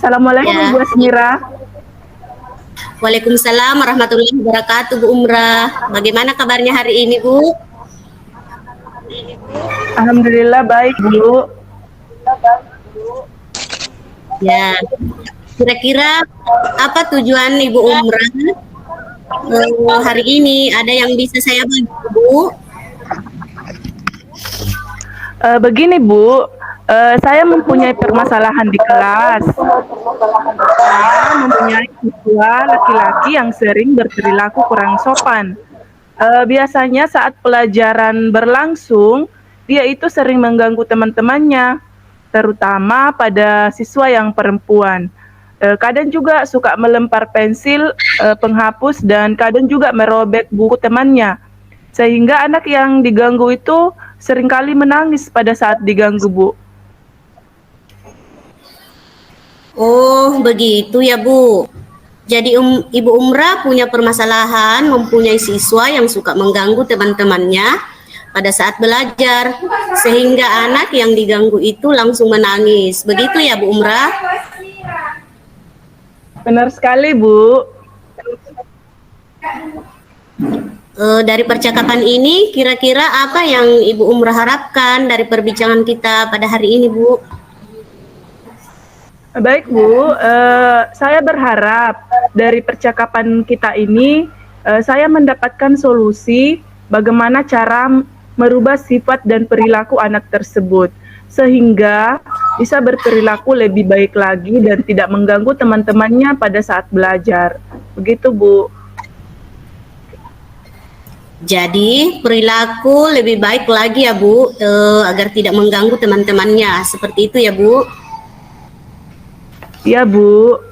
Assalamualaikum Ya, Ibu Asmira. Waalaikumsalam warahmatullahi wabarakatuh, Bu Umrah. Bagaimana kabarnya hari ini, Bu? Alhamdulillah baik Bu. Ya, kira-kira apa tujuan Ibu Umrah hari ini? Ada yang bisa saya bantu, Bu? Begini Bu, saya mempunyai permasalahan di kelas. Saya mempunyai siswa laki-laki yang sering berperilaku kurang sopan. Biasanya saat pelajaran berlangsung, dia itu sering mengganggu teman-temannya, terutama pada siswa yang perempuan. Kadang juga suka melempar pensil, penghapus, dan kadang juga merobek buku temannya. Sehingga anak yang diganggu itu seringkali menangis pada saat diganggu, Bu. Oh, begitu ya, Bu. Jadi Ibu Umrah punya permasalahan mempunyai siswa yang suka mengganggu teman-temannya pada saat belajar, sehingga anak yang diganggu itu langsung menangis. Begitu ya, Bu Umrah? Benar sekali, Bu. Dari percakapan ini, kira-kira apa yang Ibu Umrah harapkan dari perbincangan kita pada hari ini, Bu? Baik, Bu. Saya berharap dari percakapan kita ini, saya mendapatkan solusi bagaimana cara merubah sifat dan perilaku anak tersebut, sehingga bisa berperilaku lebih baik lagi dan tidak mengganggu teman-temannya pada saat belajar. Begitu, Bu. Jadi perilaku lebih baik lagi ya, Bu, agar tidak mengganggu teman-temannya. Seperti itu ya, Bu. Iya, Bu.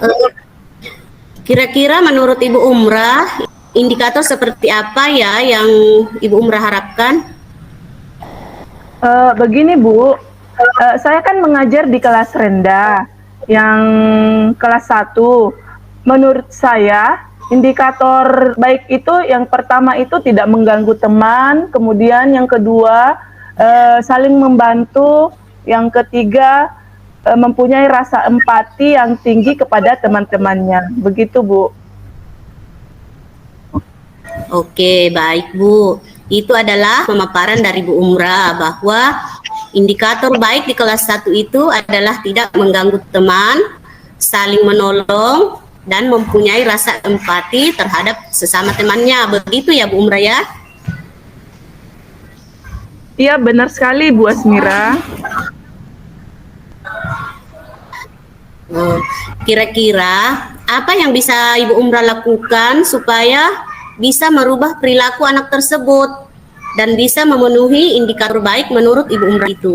Eh, Kira-kira menurut Ibu Umrah, indikator seperti apa ya yang Ibu Umrah harapkan? Begini Bu, saya kan mengajar di kelas rendah, yang kelas 1. Menurut saya, indikator baik itu yang pertama itu tidak mengganggu teman, kemudian yang kedua saling membantu, yang ketiga mempunyai rasa empati yang tinggi kepada teman-temannya. Begitu Bu. Oke, baik Bu. Itu adalah pemaparan dari Bu Umrah bahwa indikator baik di kelas 1 itu adalah tidak mengganggu teman, saling menolong, dan mempunyai rasa empati terhadap sesama temannya. Begitu ya Bu Umrah ya? Iya benar sekali Bu Asmira. Kira-kira apa yang bisa Ibu Umrah lakukan supaya bisa merubah perilaku anak tersebut dan bisa memenuhi indikator baik menurut Ibu Umrah itu?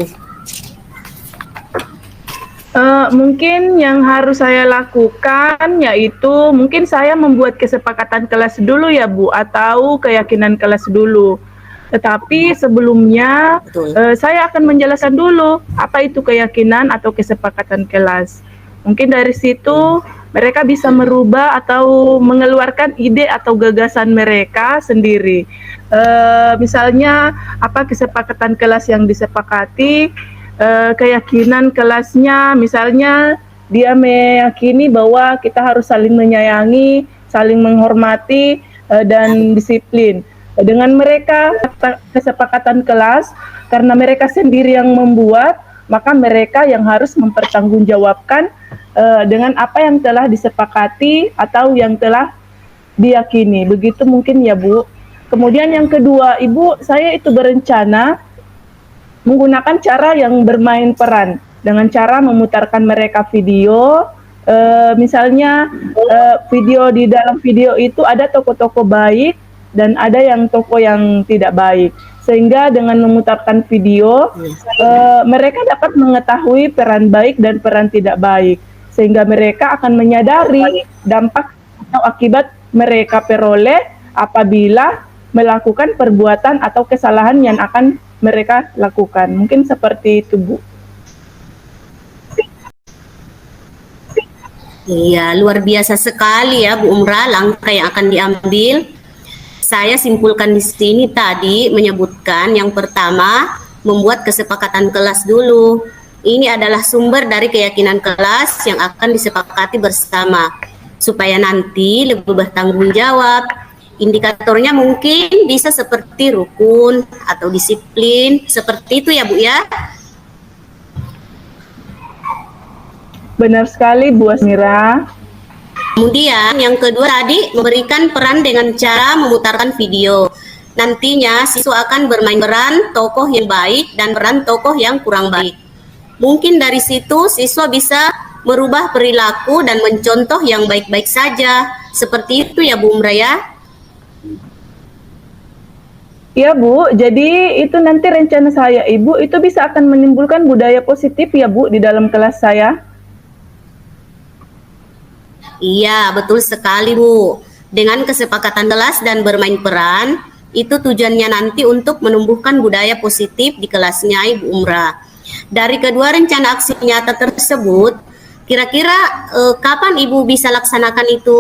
Mungkin yang harus saya lakukan yaitu mungkin saya membuat kesepakatan kelas dulu ya Bu, atau keyakinan kelas dulu. Tetapi sebelumnya Betul. saya akan menjelaskan dulu apa itu keyakinan atau kesepakatan kelas. Mungkin dari situ mereka bisa merubah atau mengeluarkan ide atau gagasan mereka sendiri. Misalnya apa kesepakatan kelas yang disepakati, keyakinan kelasnya, misalnya dia meyakini bahwa kita harus saling menyayangi, saling menghormati, dan disiplin. Dengan mereka kesepakatan kelas, karena mereka sendiri yang membuat, maka mereka yang harus mempertanggungjawabkan dengan apa yang telah disepakati atau yang telah diyakini. Begitu mungkin ya Bu. Kemudian yang kedua, Ibu, saya itu berencana menggunakan cara yang bermain peran dengan cara memutarkan mereka video, misalnya video di dalam video itu ada tokoh-tokoh baik dan ada yang tokoh yang tidak baik, sehingga dengan memutarkan video mereka dapat mengetahui peran baik dan peran tidak baik, sehingga mereka akan menyadari dampak atau akibat mereka peroleh apabila melakukan perbuatan atau kesalahan yang akan mereka lakukan. Mungkin seperti itu, Bu. Iya, luar biasa sekali ya Bu Umrah langkah yang akan diambil. Saya simpulkan di sini tadi menyebutkan yang pertama membuat kesepakatan kelas dulu. Ini adalah sumber dari keyakinan kelas yang akan disepakati bersama, supaya nanti lebih bertanggung jawab. Indikatornya mungkin bisa seperti rukun atau disiplin, seperti itu ya Bu ya. Benar sekali Bu Asmira. Kemudian yang kedua tadi, memberikan peran dengan cara memutarkan video. Nantinya siswa akan bermain peran tokoh yang baik dan peran tokoh yang kurang baik. Mungkin dari situ siswa bisa merubah perilaku dan mencontoh yang baik-baik saja. Seperti itu ya Bu Umra ya. Iya Bu, jadi itu nanti rencana saya Ibu itu bisa akan menimbulkan budaya positif ya Bu di dalam kelas saya. Iya, betul sekali Bu. Dengan kesepakatan kelas dan bermain peran, itu tujuannya nanti untuk menumbuhkan budaya positif di kelasnya Ibu Umra. Dari kedua rencana aksi nyata tersebut, kira-kira kapan Ibu bisa laksanakan itu?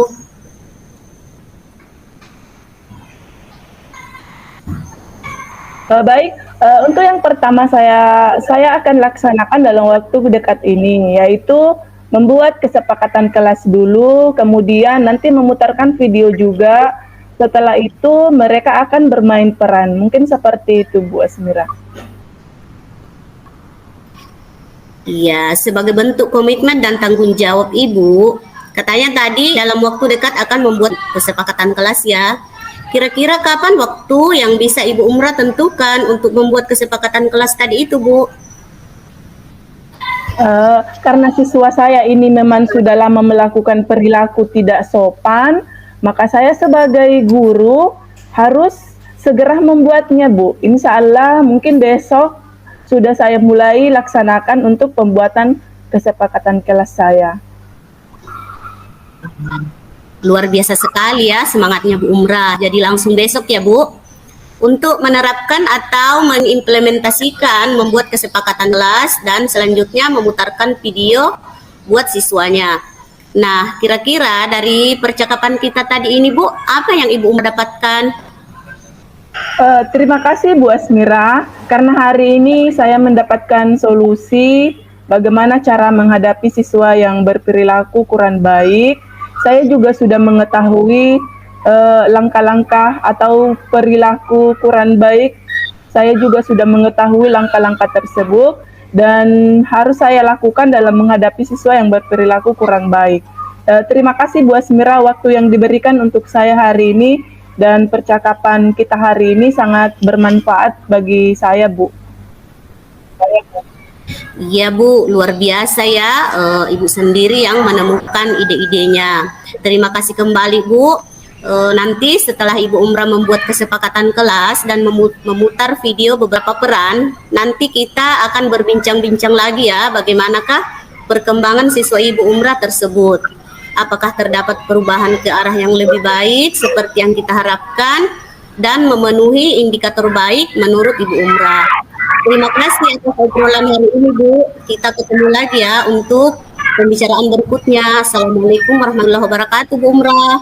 Baik, untuk yang pertama saya akan laksanakan dalam waktu dekat ini, yaitu membuat kesepakatan kelas dulu, kemudian nanti memutarkan video juga. Setelah itu mereka akan bermain peran. Mungkin seperti itu Bu Asmira. Iya, sebagai bentuk komitmen dan tanggung jawab Ibu, katanya tadi dalam waktu dekat akan membuat kesepakatan kelas ya. Kira-kira kapan waktu yang bisa Ibu Umrah tentukan untuk membuat kesepakatan kelas tadi itu, Bu? Karena siswa saya ini memang sudah lama melakukan perilaku tidak sopan, maka saya sebagai guru harus segera membuatnya, Bu. Insya Allah mungkin besok sudah saya mulai laksanakan untuk pembuatan kesepakatan kelas saya. Luar biasa sekali ya semangatnya Bu Umrah. Jadi langsung besok ya Bu, untuk menerapkan atau mengimplementasikan membuat kesepakatan kelas dan selanjutnya memutarkan video buat siswanya. Nah, kira-kira dari percakapan kita tadi ini Bu, apa yang Ibu Umrah dapatkan? Terima kasih Bu Asmira, karena hari ini saya mendapatkan solusi bagaimana cara menghadapi siswa yang berperilaku kurang baik. Saya juga sudah mengetahui langkah-langkah atau perilaku kurang baik. Saya juga sudah mengetahui langkah-langkah tersebut dan harus saya lakukan dalam menghadapi siswa yang berperilaku kurang baik. Terima kasih Bu Asmira waktu yang diberikan untuk saya hari ini, dan percakapan kita hari ini sangat bermanfaat bagi saya Bu. Iya Bu, luar biasa ya, Ibu sendiri yang menemukan ide-idenya. Terima kasih kembali Bu. Nanti setelah Ibu Umrah membuat kesepakatan kelas dan memutar video beberapa peran, nanti kita akan berbincang-bincang lagi ya, bagaimanakah perkembangan siswa Ibu Umrah tersebut. Apakah terdapat perubahan ke arah yang lebih baik seperti yang kita harapkan dan memenuhi indikator baik menurut Ibu Umrah. Terima kasih atas obrolan hari ini Bu. Kita ketemu lagi ya untuk pembicaraan berikutnya. Assalamualaikum warahmatullahi wabarakatuh Bu Umrah.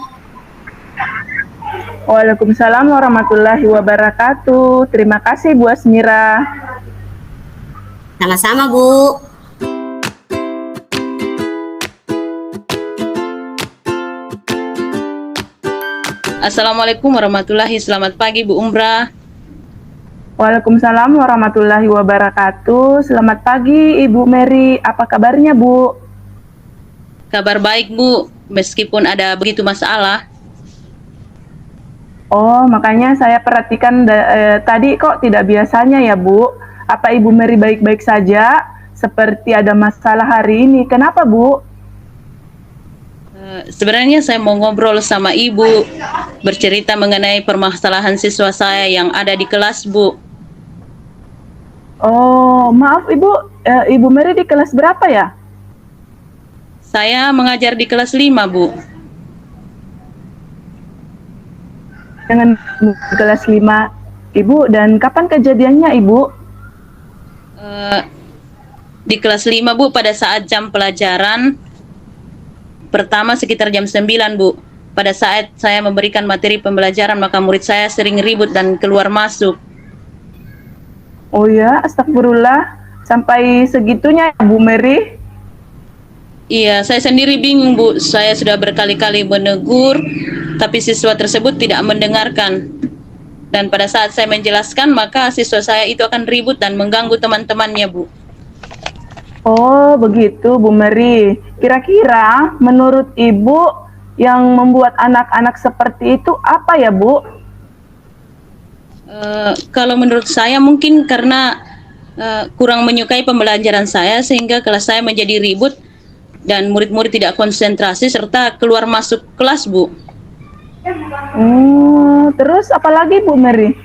Waalaikumsalam warahmatullahi wabarakatuh. Terima kasih Bu Asmira. Sama-sama Bu. Assalamualaikum warahmatullahi wabarakatuh. Selamat pagi Bu Umrah. Waalaikumsalam warahmatullahi wabarakatuh. Selamat pagi Ibu Mary. Apa kabarnya Bu? Kabar baik Bu, meskipun ada begitu masalah. Oh, makanya saya perhatikan tadi kok tidak biasanya ya Bu. Apa Ibu Mary baik-baik saja? Seperti ada masalah hari ini. Kenapa Bu? Sebenarnya saya mau ngobrol sama Ibu, bercerita mengenai permasalahan siswa saya yang ada di kelas Bu. Oh, maaf Ibu, Ibu Mary di kelas berapa ya? Saya mengajar di kelas 5 Bu. Dengan kelas 5 Ibu, dan kapan kejadiannya Ibu? Di kelas 5 Bu, pada saat jam pelajaran pertama sekitar jam 9 Bu. Pada saat saya memberikan materi pembelajaran, maka murid saya sering ribut dan keluar masuk. Oh ya, astagfirullah. Sampai segitunya ya, Bu Mary? Iya, saya sendiri bingung, Bu. Saya sudah berkali-kali menegur, tapi siswa tersebut tidak mendengarkan. Dan pada saat saya menjelaskan, maka siswa saya itu akan ribut dan mengganggu teman-temannya, Bu. Oh, begitu Bu Mary. Kira-kira menurut Ibu yang membuat anak-anak seperti itu apa ya, Bu? Kalau menurut saya mungkin karena kurang menyukai pembelajaran saya sehingga kelas saya menjadi ribut dan murid-murid tidak konsentrasi serta keluar masuk kelas, Bu. Terus apa lagi Bu Mary?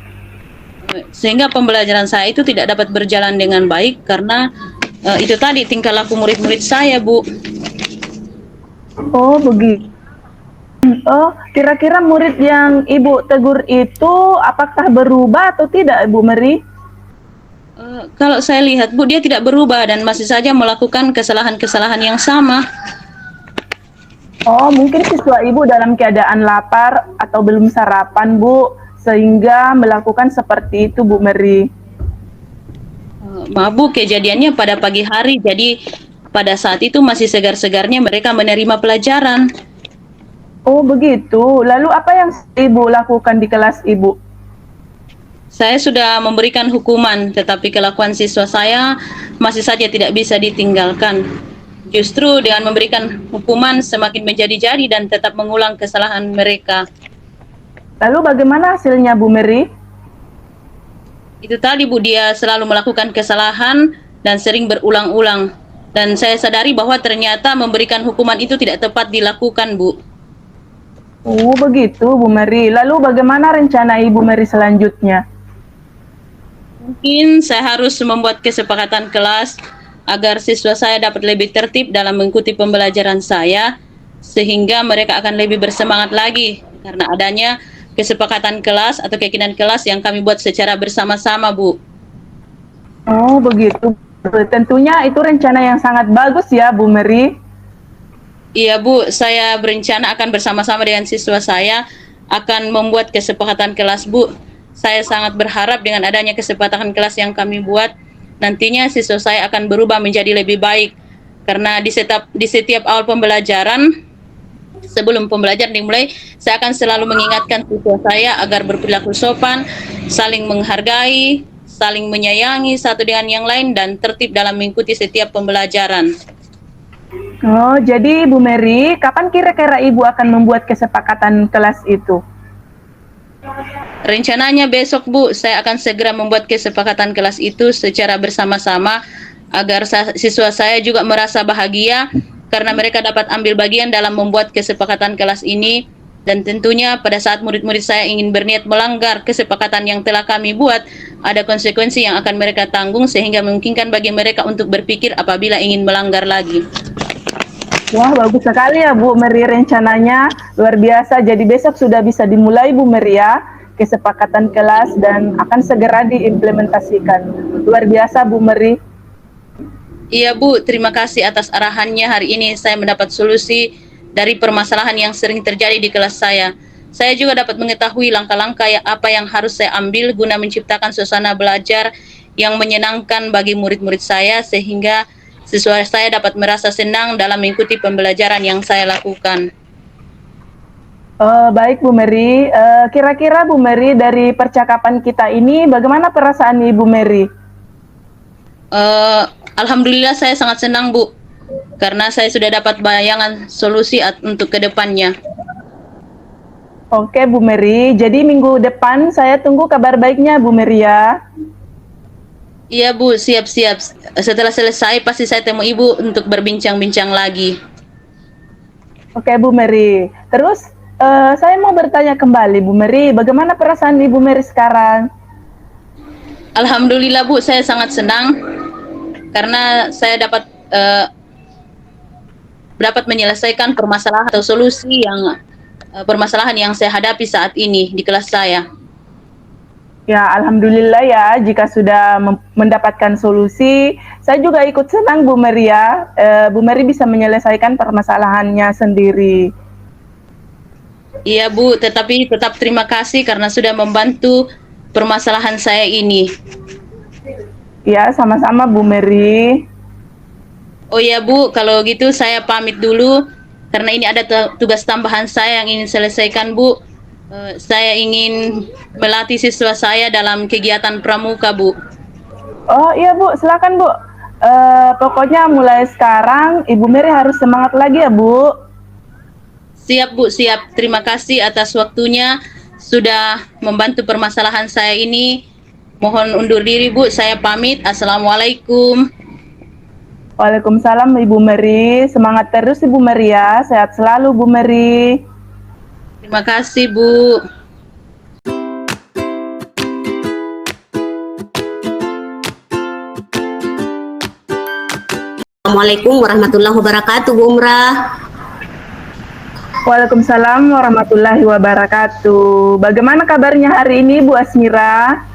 Sehingga pembelajaran saya itu tidak dapat berjalan dengan baik karena itu tadi tingkah laku murid-murid saya, Bu. Oh, begitu. Oh, kira-kira murid yang Ibu tegur itu apakah berubah atau tidak, Bu Mary? Kalau saya lihat, Bu, dia tidak berubah dan masih saja melakukan kesalahan-kesalahan yang sama. Oh, mungkin siswa Ibu dalam keadaan lapar atau belum sarapan, Bu, sehingga melakukan seperti itu, Bu Mary. Maaf, Bu, kejadiannya pada pagi hari, jadi pada saat itu masih segar-segarnya mereka menerima pelajaran. Oh, begitu. Lalu apa yang Ibu lakukan di kelas Ibu? Saya sudah memberikan hukuman, tetapi kelakuan siswa saya masih saja tidak bisa ditinggalkan. Justru dengan memberikan hukuman semakin menjadi-jadi dan tetap mengulang kesalahan mereka. Lalu bagaimana hasilnya, Bu Mary? Itu tadi, Bu, dia selalu melakukan kesalahan dan sering berulang-ulang. Dan saya sadari bahwa ternyata memberikan hukuman itu tidak tepat dilakukan, Bu. Oh, begitu, Bu Mary. Lalu bagaimana rencana Ibu Mary selanjutnya? Mungkin saya harus membuat kesepakatan kelas agar siswa saya dapat lebih tertib dalam mengikuti pembelajaran saya, sehingga mereka akan lebih bersemangat lagi karena adanya kesepakatan kelas atau keyakinan kelas yang kami buat secara bersama-sama, Bu. Oh, begitu. Tentunya itu rencana yang sangat bagus ya, Bu Mary. Iya, Bu, saya berencana akan bersama-sama dengan siswa saya akan membuat kesepakatan kelas, Bu. Saya sangat berharap dengan adanya kesepakatan kelas yang kami buat, nantinya siswa saya akan berubah menjadi lebih baik. Karena di setiap awal pembelajaran, sebelum pembelajaran dimulai, saya akan selalu mengingatkan siswa saya agar berperilaku sopan, saling menghargai, saling menyayangi satu dengan yang lain, dan tertib dalam mengikuti setiap pembelajaran. Oh, jadi Bu Mary, kapan kira-kira Ibu akan membuat kesepakatan kelas itu? Rencananya besok, Bu, saya akan segera membuat kesepakatan kelas itu secara bersama-sama agar siswa saya juga merasa bahagia karena mereka dapat ambil bagian dalam membuat kesepakatan kelas ini. Dan tentunya pada saat murid-murid saya ingin berniat melanggar kesepakatan yang telah kami buat, ada konsekuensi yang akan mereka tanggung sehingga memungkinkan bagi mereka untuk berpikir apabila ingin melanggar lagi. Wah, bagus sekali ya Bu Mary rencananya. Luar biasa. Jadi besok sudah bisa dimulai Bu Mary ya, kesepakatan kelas dan akan segera diimplementasikan. Luar biasa Bu Mary. Iya, Bu, terima kasih atas arahannya. Hari ini saya mendapat solusi dari permasalahan yang sering terjadi di kelas saya. Saya juga dapat mengetahui langkah-langkah apa yang harus saya ambil guna menciptakan suasana belajar yang menyenangkan bagi murid-murid saya sehingga siswa saya dapat merasa senang dalam mengikuti pembelajaran yang saya lakukan. Baik Bu Mary, kira-kira Bu Mary dari percakapan kita ini bagaimana perasaan Ibu Mary? Alhamdulillah saya sangat senang, Bu, karena saya sudah dapat bayangan solusi untuk kedepannya. Oke Bu Mary, jadi minggu depan saya tunggu kabar baiknya Bu Mary ya. Iya, Bu, siap-siap. Setelah selesai pasti saya temui Ibu untuk berbincang-bincang lagi. Oke Bu Mary, terus saya mau bertanya kembali Bu Mary, bagaimana perasaan Ibu Mary sekarang? Alhamdulillah, Bu, saya sangat senang karena saya dapat menyelesaikan permasalahan atau solusi permasalahan yang saya hadapi saat ini di kelas saya. Ya, alhamdulillah ya, jika sudah mendapatkan solusi, saya juga ikut senang Bu Mary ya. Bu Mary bisa menyelesaikan permasalahannya sendiri. Iya, Bu, tetapi tetap terima kasih karena sudah membantu permasalahan saya ini. Ya, sama-sama Bu Mary. Oh ya Bu, kalau gitu saya pamit dulu karena ini ada tugas tambahan saya yang ingin selesaikan Bu. Saya ingin melatih siswa saya dalam kegiatan pramuka Bu. Oh iya Bu, silakan Bu. Pokoknya mulai sekarang Ibu Mary harus semangat lagi ya Bu. Siap Bu, siap. Terima kasih atas waktunya sudah membantu permasalahan saya ini. Mohon undur diri Bu, saya pamit. Assalamualaikum. Waalaikumsalam Ibu Mary. Semangat terus Ibu Mary ya. Sehat selalu Bu Mary. Terima kasih Bu. Assalamualaikum warahmatullahi wabarakatuh, Bu Umrah. Waalaikumsalam warahmatullahi wabarakatuh. Bagaimana kabarnya hari ini Bu Asmira?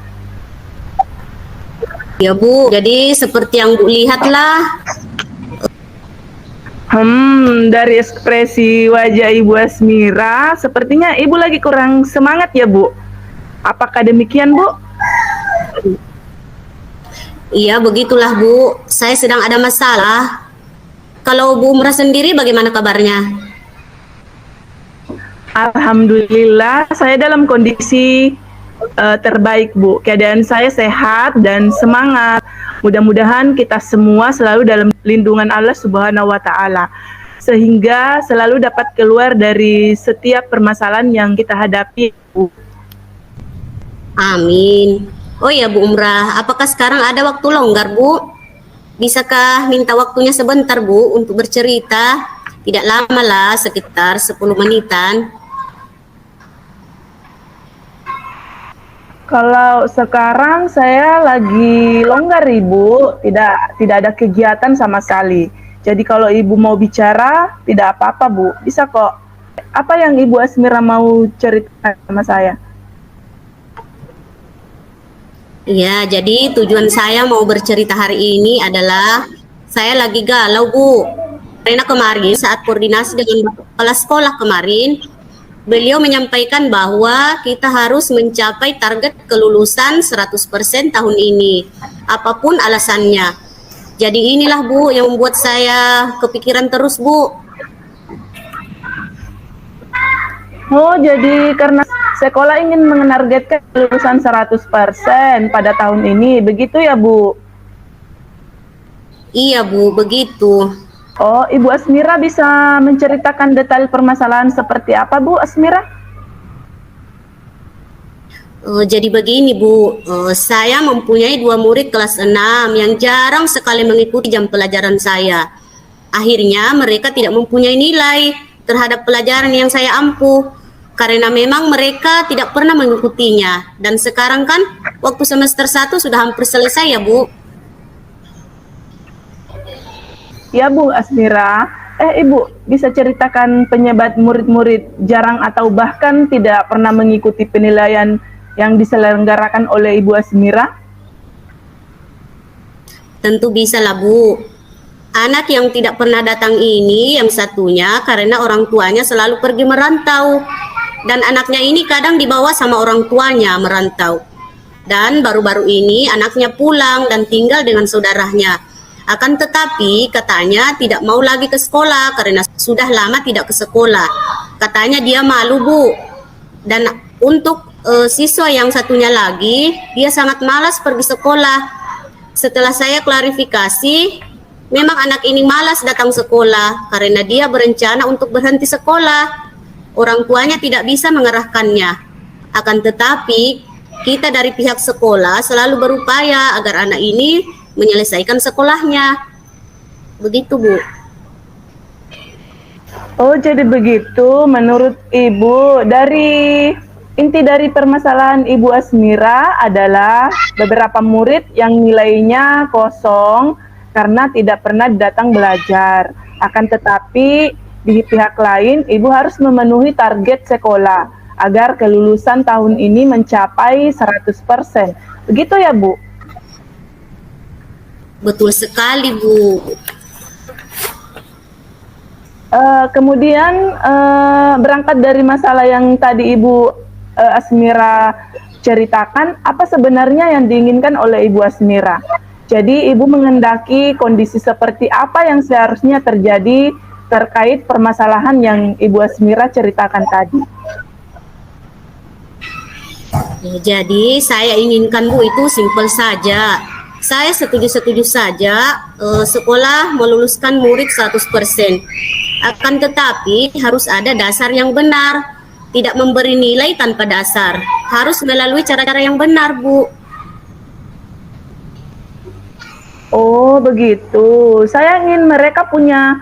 Ya Bu, jadi seperti yang Bu lihatlah, Dari ekspresi wajah Ibu Asmira, sepertinya Ibu lagi kurang semangat ya Bu. Apakah demikian Bu? iya begitulah Bu, saya sedang ada masalah. Kalau Bu Umrah sendiri bagaimana kabarnya? Alhamdulillah, saya dalam kondisi terbaik Bu. Keadaan saya sehat dan semangat. Mudah-mudahan kita semua selalu dalam lindungan Allah Subhanahu wa Ta'ala, sehingga selalu dapat keluar dari setiap permasalahan yang kita hadapi Bu. Amin. Oh iya Bu Umrah, apakah sekarang ada waktu longgar Bu? Bisakah minta waktunya sebentar Bu untuk bercerita? Tidak lama lah, sekitar 10 menitan. Kalau sekarang saya lagi longgar Ibu, tidak ada kegiatan sama sekali. Jadi kalau Ibu mau bicara, tidak apa-apa Bu, bisa kok. Apa yang Ibu Asmira mau cerita sama saya? Iya, jadi tujuan saya mau bercerita hari ini adalah saya lagi galau Bu. Karena kemarin saat koordinasi dengan kepala sekolah kemarin, beliau menyampaikan bahwa kita harus mencapai target kelulusan 100% tahun ini, apapun alasannya. Jadi inilah Bu yang membuat saya kepikiran terus Bu. Oh, jadi karena sekolah ingin menargetkan kelulusan 100% pada tahun ini, begitu ya Bu? Iya Bu, begitu. Oh, Ibu Asmira bisa menceritakan detail permasalahan seperti apa Bu Asmira? Jadi begini Bu, saya mempunyai 2 murid kelas 6 yang jarang sekali mengikuti jam pelajaran saya. Akhirnya mereka tidak mempunyai nilai terhadap pelajaran yang saya ampuh karena memang mereka tidak pernah mengikutinya. Dan sekarang kan waktu semester 1 sudah hampir selesai ya Bu. Ya Bu Asmira, Ibu bisa ceritakan penyebab murid-murid jarang atau bahkan tidak pernah mengikuti penilaian yang diselenggarakan oleh Ibu Asmira? Tentu bisa lah Bu. Anak yang tidak pernah datang ini yang satunya karena orang tuanya selalu pergi merantau. Dan anaknya ini kadang dibawa sama orang tuanya merantau. Dan baru-baru ini anaknya pulang dan tinggal dengan saudaranya. Akan tetapi katanya tidak mau lagi ke sekolah karena sudah lama tidak ke sekolah. Katanya dia malu Bu. Dan untuk siswa yang satunya lagi, dia sangat malas pergi sekolah. Setelah saya klarifikasi, memang anak ini malas datang sekolah karena dia berencana untuk berhenti sekolah. Orang tuanya tidak bisa mengarahkannya. Akan tetapi, kita dari pihak sekolah selalu berupaya agar anak ini menyelesaikan sekolahnya. Begitu Bu. Oh, jadi begitu menurut Ibu. Inti dari permasalahan Ibu Asmira adalah beberapa murid yang nilainya kosong karena tidak pernah datang belajar. Akan tetapi di pihak lain, Ibu harus memenuhi target sekolah agar kelulusan tahun ini mencapai 100%. Begitu ya Bu? Betul sekali Bu. Kemudian berangkat dari masalah yang tadi Ibu Asmira ceritakan, apa sebenarnya yang diinginkan oleh Ibu Asmira? Jadi Ibu mengendaki kondisi seperti apa yang seharusnya terjadi terkait permasalahan yang Ibu Asmira ceritakan tadi. Ya, jadi saya inginkan Bu itu simpel saja. Saya setuju-setuju saja sekolah meluluskan murid 100%. Akan tetapi harus ada dasar yang benar. Tidak memberi nilai tanpa dasar. Harus melalui cara-cara yang benar, Bu. Oh, begitu. Saya ingin mereka punya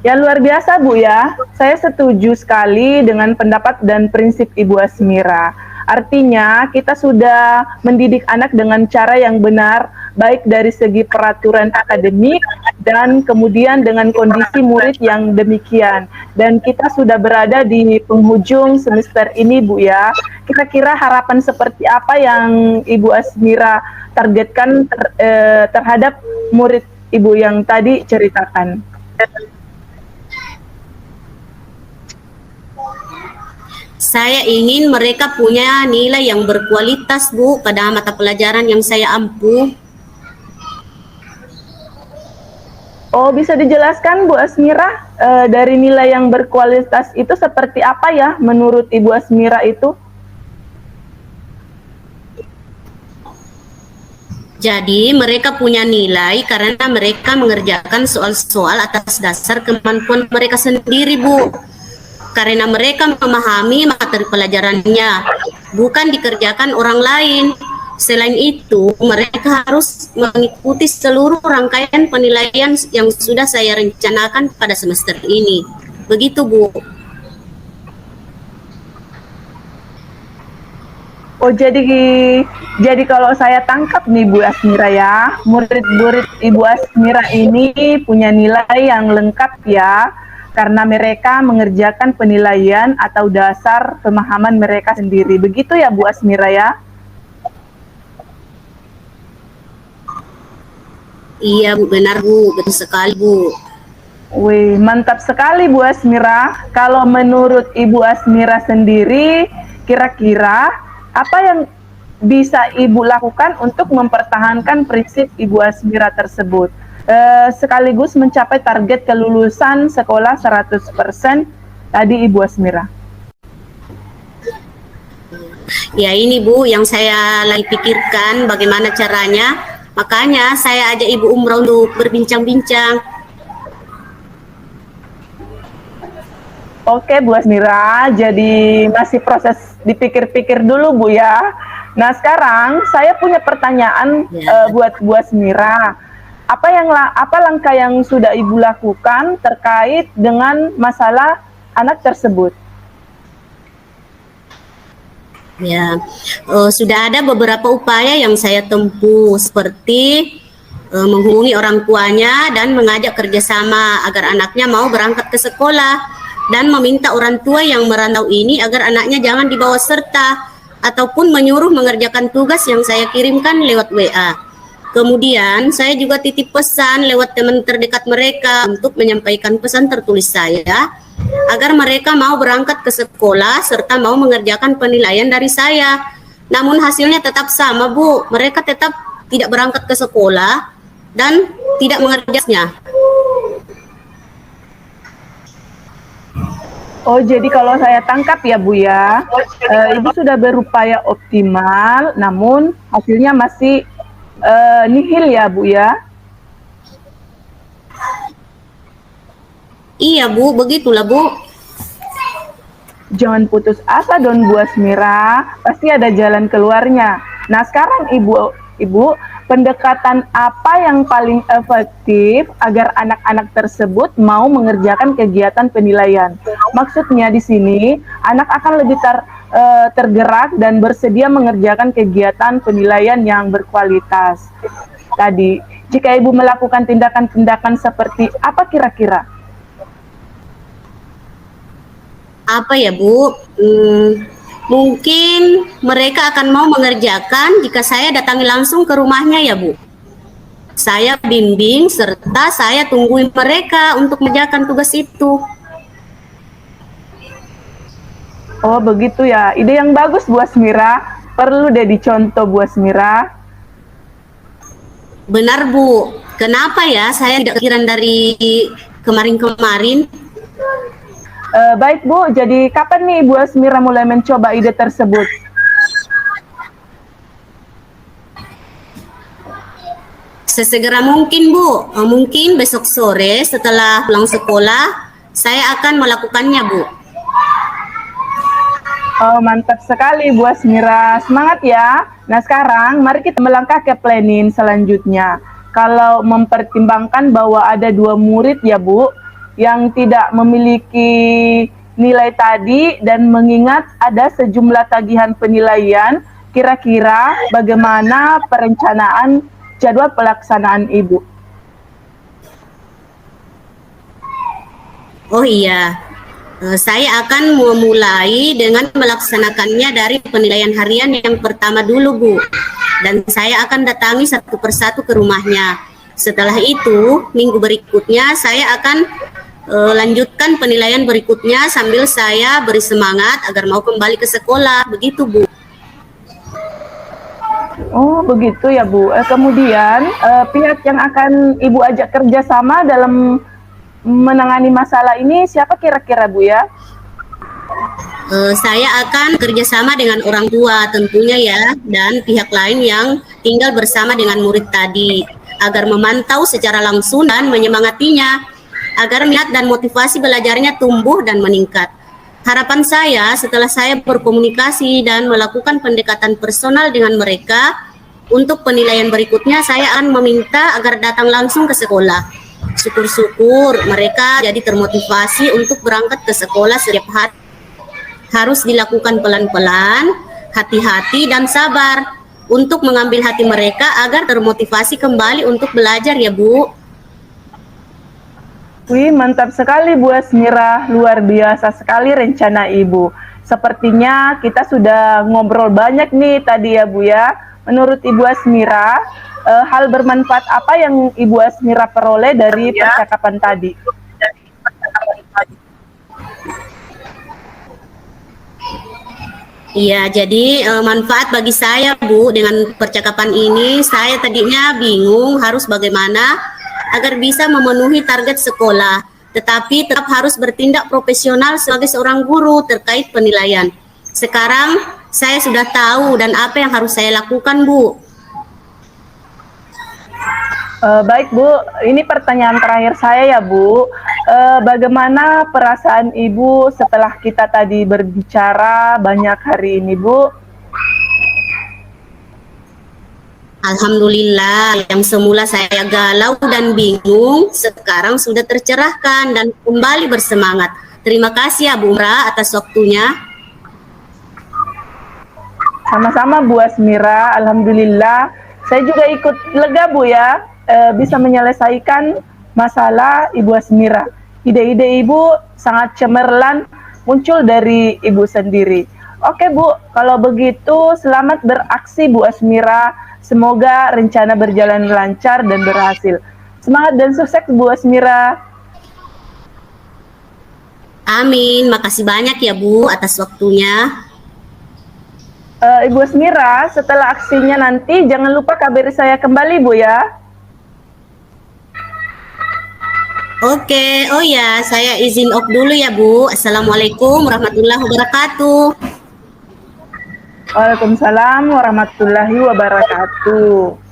yang luar biasa, Bu ya. Saya setuju sekali dengan pendapat dan prinsip Ibu Asmira. Artinya, kita sudah mendidik anak dengan cara yang benar, baik dari segi peraturan akademik dan kemudian dengan kondisi murid yang demikian. Dan kita sudah berada di penghujung semester ini, Bu ya. Kira-kira harapan seperti apa yang Ibu Asmira targetkan terhadap murid Ibu yang tadi ceritakan? Saya ingin mereka punya nilai yang berkualitas, Bu, pada mata pelajaran yang saya ampuh. Oh, bisa dijelaskan Bu Asmira, dari nilai yang berkualitas itu seperti apa ya menurut Ibu Asmira itu? Jadi mereka punya nilai karena mereka mengerjakan soal-soal atas dasar kemampuan mereka sendiri, Bu. Karena mereka memahami materi pelajarannya, bukan dikerjakan orang lain. Selain itu, mereka harus mengikuti seluruh rangkaian penilaian yang sudah saya rencanakan pada semester ini. Begitu, Bu. Oh, jadi kalau saya tangkap nih Bu Asmira ya, murid-murid Ibu Asmira ini punya nilai yang lengkap ya, karena mereka mengerjakan penilaian atau dasar pemahaman mereka sendiri. Begitu ya Bu Asmira ya? Iya, Bu, benar, Bu. Betul sekali, Bu. Wih, mantap sekali Bu Asmira. Kalau menurut Ibu Asmira sendiri, kira-kira apa yang bisa Ibu lakukan untuk mempertahankan prinsip Ibu Asmira tersebut? Sekaligus mencapai target kelulusan sekolah 100% tadi Ibu Asmira. Ya ini Bu yang saya lagi pikirkan bagaimana caranya. Makanya saya ajak Ibu Umrah untuk berbincang-bincang. Oke Bu Asmira, jadi masih proses dipikir-pikir dulu Bu ya. Nah sekarang saya punya pertanyaan buat Bu Asmira. Apa langkah yang sudah Ibu lakukan terkait dengan masalah anak tersebut? Ya, sudah ada beberapa upaya yang saya tempuh seperti menghubungi orang tuanya dan mengajak kerjasama agar anaknya mau berangkat ke sekolah dan meminta orang tua yang merantau ini agar anaknya jangan dibawa serta ataupun menyuruh mengerjakan tugas yang saya kirimkan lewat WA. Kemudian saya juga titip pesan lewat teman terdekat mereka untuk menyampaikan pesan tertulis saya agar mereka mau berangkat ke sekolah serta mau mengerjakan penilaian dari saya. Namun hasilnya tetap sama Bu, mereka tetap tidak berangkat ke sekolah dan tidak mengerjakannya. Oh jadi kalau saya tangkap ya Bu ya, Ibu sudah berupaya optimal namun hasilnya masih nihil ya Bu ya? Iya Bu, begitulah Bu. Jangan putus asa dong Bu Asmira, pasti ada jalan keluarnya. Nah sekarang Ibu, pendekatan apa yang paling efektif agar anak-anak tersebut mau mengerjakan kegiatan penilaian? Maksudnya di sini anak akan lebih tergerak dan bersedia mengerjakan kegiatan penilaian yang berkualitas. Tadi, jika Ibu melakukan tindakan-tindakan seperti apa kira-kira? Apa ya Bu? Mungkin mereka akan mau mengerjakan jika saya datangi langsung ke rumahnya ya Bu. Saya bimbing serta saya tungguin mereka untuk mengerjakan tugas itu. Oh begitu ya, ide yang bagus Bu Asmira, perlu deh dicontoh Bu Asmira. Benar Bu. Kenapa ya saya tidak kepikiran dari kemarin-kemarin? Baik Bu, jadi kapan nih Bu Asmira mulai mencoba ide tersebut? Sesegera mungkin Bu. Mungkin besok sore setelah pulang sekolah saya akan melakukannya Bu. Oh, mantap sekali Bu Asmira. Semangat ya. Nah, sekarang mari kita melangkah ke planning selanjutnya. Kalau mempertimbangkan bahwa ada 2 murid ya Bu, yang tidak memiliki nilai tadi dan mengingat ada sejumlah tagihan penilaian, kira-kira bagaimana perencanaan jadwal pelaksanaan Ibu? Oh iya, saya akan memulai dengan melaksanakannya dari penilaian harian yang pertama dulu Bu. Dan saya akan datangi satu persatu ke rumahnya. Setelah itu, minggu berikutnya saya akan lanjutkan penilaian berikutnya sambil saya beri semangat agar mau kembali ke sekolah. Begitu Bu. Oh, begitu ya Bu. Kemudian pihak yang akan Ibu ajak kerjasama dalam menangani masalah ini siapa kira-kira Bu ya? Saya akan kerjasama dengan orang tua tentunya ya, dan pihak lain yang tinggal bersama dengan murid tadi, agar memantau secara langsung dan menyemangatinya, agar minat dan motivasi belajarnya tumbuh dan meningkat. Harapan saya setelah saya berkomunikasi dan melakukan pendekatan personal dengan mereka, untuk penilaian berikutnya saya akan meminta agar datang langsung ke sekolah. Syukur-syukur mereka jadi termotivasi untuk berangkat ke sekolah setiap hari. Harus dilakukan pelan-pelan, hati-hati dan sabar untuk mengambil hati mereka agar termotivasi kembali untuk belajar ya Bu. Wih, mantap sekali Bu Asmira, luar biasa sekali rencana Ibu. Sepertinya kita sudah ngobrol banyak nih tadi ya Bu ya. Menurut Ibu Asmira, hal bermanfaat apa yang Ibu Asmira peroleh dari percakapan tadi? Iya, jadi manfaat bagi saya Bu, dengan percakapan ini saya tadinya bingung harus bagaimana agar bisa memenuhi target sekolah, tetapi tetap harus bertindak profesional sebagai seorang guru terkait penilaian. Sekarang saya sudah tahu dan apa yang harus saya lakukan Bu. Baik Bu, ini pertanyaan terakhir saya ya Bu. Bagaimana perasaan Ibu setelah kita tadi berbicara banyak hari ini Bu? Alhamdulillah, yang semula saya galau dan bingung, sekarang sudah tercerahkan dan kembali bersemangat. Terima kasih ya Bu Umra atas waktunya. Sama-sama Bu Asmira, Alhamdulillah. Saya juga ikut lega Bu ya, bisa menyelesaikan masalah Ibu Asmira. Ide-ide Ibu sangat cemerlang muncul dari Ibu sendiri. Oke Bu, kalau begitu selamat beraksi Bu Asmira. Semoga rencana berjalan lancar dan berhasil. Semangat dan sukses Bu Asmira. Amin, makasih banyak ya Bu atas waktunya. Ibu Asmira, setelah aksinya nanti jangan lupa kabari saya kembali Bu ya. Oke, oh ya, saya izin off dulu ya Bu. Assalamualaikum warahmatullahi wabarakatuh. Waalaikumsalam warahmatullahi wabarakatuh.